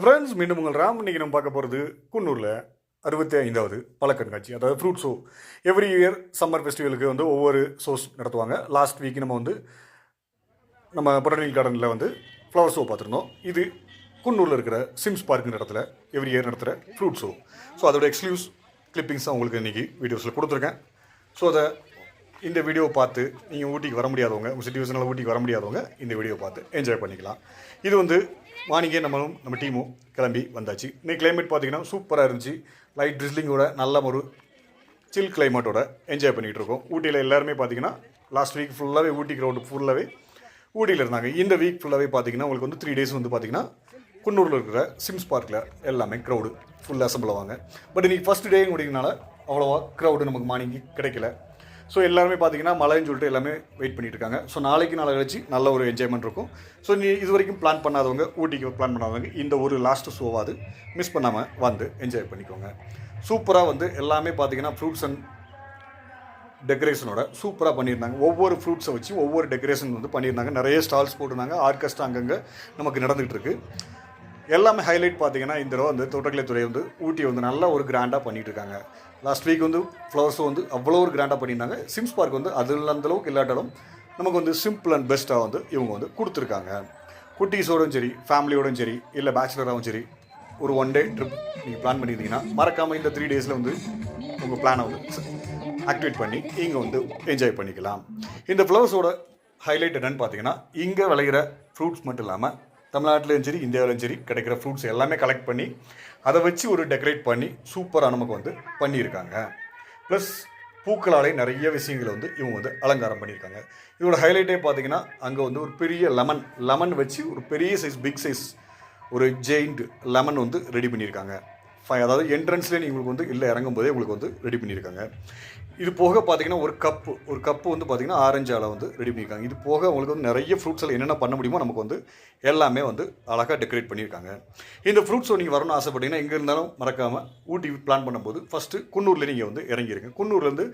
Friends, மீண்டும் உங்கள் ராம். இன்றைக்கி நம்ம பார்க்க போகிறது குன்னூரில் 65வது பழ கண்காட்சி, அதாவது fruit show. Every year summer ஃபெஸ்டிவலுக்கு வந்து ஒவ்வொரு ஷோஸ் நடத்துவாங்க. லாஸ்ட் வீக் நம்ம வந்து நம்ம பொட்டானிக்கல் கார்டனில் வந்து ஃப்ளவர் ஷோ பார்த்துருந்தோம். இது குன்னூரில் இருக்கிற சிம்ஸ் பார்க்குங்கிற இடத்துல எவ்ரி இயர் நடத்துகிற ஃப்ரூட் ஷோ. ஸோ அதோட எக்ஸ்க்ளூசிவ் கிளிப்பிங்ஸ் தான் உங்களுக்கு இன்றைக்கி வீடியோஸில் கொடுத்துருக்கேன். ஸோ அதை இந்த வீடியோவை பார்த்து நீங்கள் ஊட்டிக்கு வர முடியாதவங்க, உங்கள் சிச்சுவேஷனில் ஊட்டிக்கு வர முடியாதவங்க இந்த வீடியோ பார்த்து என்ஜாய் பண்ணிக்கலாம். இது வந்து மார்னிங்கே நம்ம டீமும் கிளம்பி வந்தாச்சு. இன்னைக்கு கிளைமேட் பார்த்திங்கன்னா சூப்பராக இருந்துச்சு. லைட் ட்ரிஸ்லிங்கோட நல்ல ஒரு சில் கிளைமேட்டோட என்ஜாய் பண்ணிகிட்டு இருக்கோம். ஊட்டியில் எல்லாருமே பார்த்திங்கன்னா லாஸ்ட் வீக் ஃபுல்லாகவே ஊட்டி க்ரௌடு ஃபுல்லாகவே ஊட்டியில் இருந்தாங்க. இந்த வீக் ஃபுல்லாகவே பார்த்திங்கன்னா உங்களுக்கு வந்து 3 days வந்து பார்த்திங்கன்னா குன்னூரில் இருக்கிற சிம்ஸ் பார்க்கில் எல்லாமே க்ரௌடு ஃபுல்லாக அசம்பிள் ஆவாங்க. பட் இன்றைக்கி ஃபஸ்ட் டே முடிக்கிறதுனால அவ்வளோவா க்ரௌடு நமக்கு மார்னிங் கிடைக்கல. ஸோ எல்லாருமே பார்த்தீங்கன்னா மழைன்னு சொல்லிட்டு எல்லாமே வெயிட் பண்ணிட்டு இருக்காங்க. ஸோ நாளைக்கு நாளை கழிச்சு நல்ல ஒரு என்ஜாய்மெண்ட் இருக்கும். ஸோ நீ இது வரைக்கும் பிளான் பண்ணாதவங்க, ஊட்டிக்கு பிளான் பண்ணாதவங்க இந்த ஒரு லாஸ்ட் ஷோவாது மிஸ் பண்ணாமல் வந்து என்ஜாய் பண்ணிக்கோங்க. சூப்பராக வந்து எல்லாமே பார்த்தீங்கன்னா ஃப்ரூட்ஸ் அண்ட் டெக்கரேஷனோட சூப்பராக பண்ணியிருந்தாங்க. ஒவ்வொரு ஃப்ரூட்ஸை வச்சு ஒவ்வொரு டெக்கரேஷன் வந்து பண்ணியிருந்தாங்க. நிறைய ஸ்டால்ஸ் போட்டிருந்தாங்க. ஆர்கெஸ்ட்ரா அங்கங்கே நமக்கு நடந்துகிட்டு இருக்கு. எல்லாமே ஹைலைட் பார்த்தீங்கன்னா இந்த தடவை வந்து தோட்டக்கலைத்துறை வந்து ஊட்டி வந்து நல்லா ஒரு கிராண்டாக பண்ணிகிட்டு இருக்காங்க. லாஸ்ட் வீக் வந்து ஃப்ளவர் ஷோ வந்து அவ்வளோ ஒரு கிராண்டாக பண்ணியிருந்தாங்க. சிம்ஸ் பார்க் வந்து அதில் அந்தளவுக்கு இல்லாட்டாலும் நமக்கு வந்து சிம்பிள் அண்ட் பெஸ்ட்டாக வந்து இவங்க வந்து கொடுத்துருக்காங்க. குட்டீஸோடும் சரி, ஃபேமிலியோடும் சரி, இல்லை பேச்சுலராகவும் சரி, ஒரு 1 day ட்ரிப் நீங்கள் பிளான் பண்ணியிருந்தீங்கன்னா மறக்காமல் இந்த 3 days வந்து உங்கள் பிளானை வந்து ஆக்டிவேட் பண்ணி இங்கே வந்து என்ஜாய் பண்ணிக்கலாம். இந்த ஃப்ளவர்ஸோட ஹைலைட் என்னென்னு பார்த்தீங்கன்னா இங்கே விளையிற ஃப்ரூட்ஸ் மட்டும் இல்லாமல் தமிழ்நாட்டிலையும் சரி இந்தியாவிலையும் சரி கிடைக்கிற ஃப்ரூட்ஸ் எல்லாமே கலெக்ட் பண்ணி அதை வச்சு ஒரு டெக்கரேட் பண்ணி சூப்பராக நமக்கு வந்து பண்ணியிருக்காங்க. ப்ளஸ் பூக்களாலே நிறைய விஷயங்களை வந்து இவங்க வந்து அலங்காரம் பண்ணியிருக்காங்க. இதோட ஹைலைட்டே பார்த்தீங்கன்னா அங்கே வந்து ஒரு பெரிய லெமன் வச்சு ஒரு பெரிய சைஸ், பிக் சைஸ் ஒரு ஜெயிண்ட் லெமன் வந்து ரெடி பண்ணியிருக்காங்க. அதாவது என்ட்ரன்ஸ்லேயே உங்களுக்கு வந்து இல்லை இறங்கும் போதே உங்களுக்கு வந்து ரெடி பண்ணியிருக்காங்க. இது போக பார்த்தீங்கன்னா ஒரு கப்பு வந்து பார்த்தீங்கன்னா ஆரஞ்சால் வந்து ரெடி பண்ணியிருக்காங்க. இது போக உங்களுக்கு வந்து நிறைய ஃப்ரூட்ஸில் என்னென்ன பண்ண முடியுமோ நமக்கு வந்து எல்லாமே வந்து அழகாக டெக்கரேட் பண்ணியிருக்காங்க. இந்த ஃப்ரூட்ஸை நீங்கள் வரணும்னு ஆசைப்பட்டீங்கன்னா எங்கே இருந்தாலும் மறக்காமல் ஊட்டி பிளான் பண்ணும்போது ஃபஸ்ட்டு குன்னூரில் நீங்கள் வந்து இறங்கிருங்க. குன்னூர்லேருந்து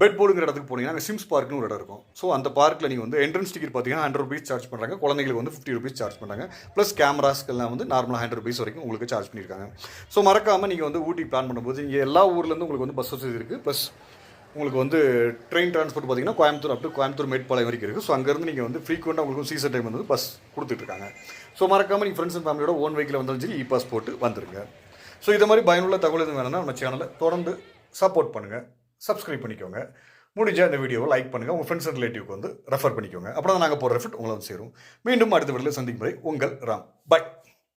பெட் போர்டுங்கிற இடத்துக்கு போனீங்கன்னா அங்கே சிம்ஸ் பார்க்னு ஒரு இடம் இருக்கும். ஸோ அந்த பார்க்கில் நீங்கள் வந்து என்ட்ரன்ஸ் டிக்கெட் பார்த்தீங்கன்னா 100 rupees சார்ஜ் பண்ணுறாங்க. குழந்தைங்களுக்கு வந்து 50 rupees சார்ஜ் பண்ணுறாங்க. ப்ளஸ் கேமராஸ்க்கெல்லாம் வந்து நார்மலாக 100 rupees வரைக்கும் உங்களுக்கு சார்ஜ் பண்ணியிருக்காங்க. ஸோ மறக்காமல் நீங்கள் வந்து ஊட்டி பிளான் பண்ணும்போது இங்கே எல்லா ஊர்லேருந்து உங்களுக்கு வந்து பஸ் வசதி இருக்குது. ப்ளஸ் உங்களுக்கு வந்து ட்ரெயின் ட்ரான்ஸ்போர்ட் பார்த்தீங்கன்னா கோயம்புத்தூர் மேட்டுப்பாளையம் வரைக்கும் இருக்குது. ஸோ அங்கேருந்து நீங்கள் வந்து ஃப்ரீக்வெண்ட்டாக உங்களுக்கு சீசன் டைம் வந்து பஸ் கொடுத்துட்ருக்காங்க. ஸோ மறக்காமல் நீங்கள் ஃப்ரெண்ட்ஸ் அண்ட் ஃபேமிலியோட ஓன் வெஹிக்கில் வந்தாலும் சரி பாஸ் போட்டு வந்துருங்க. ஸோ இது மாதிரி பயனுள்ள தகவல் எதுவும் வேணும்னா நம்ம சேனலை தொடர்ந்து சப்போர்ட் பண்ணுங்கள், சப்ஸ்கிரைப் பண்ணிக்கோங்க. முடிஞ்சால் இந்த வீடியோவை லைக் பண்ணுங்கள், உங்கள் ஃப்ரெண்ட்ஸ் அண்ட் ரிலேட்டிவ்க்கு வந்து ரெஃபர் பண்ணிக்கோங்க. அப்புறம் தான் நாங்கள் போகிற ரெஃபர்ட் உங்களை வந்து சேரும். மீண்டும் அடுத்த வீடியோவில் சந்திக்கும் வரை உங்கள் ராம். பை.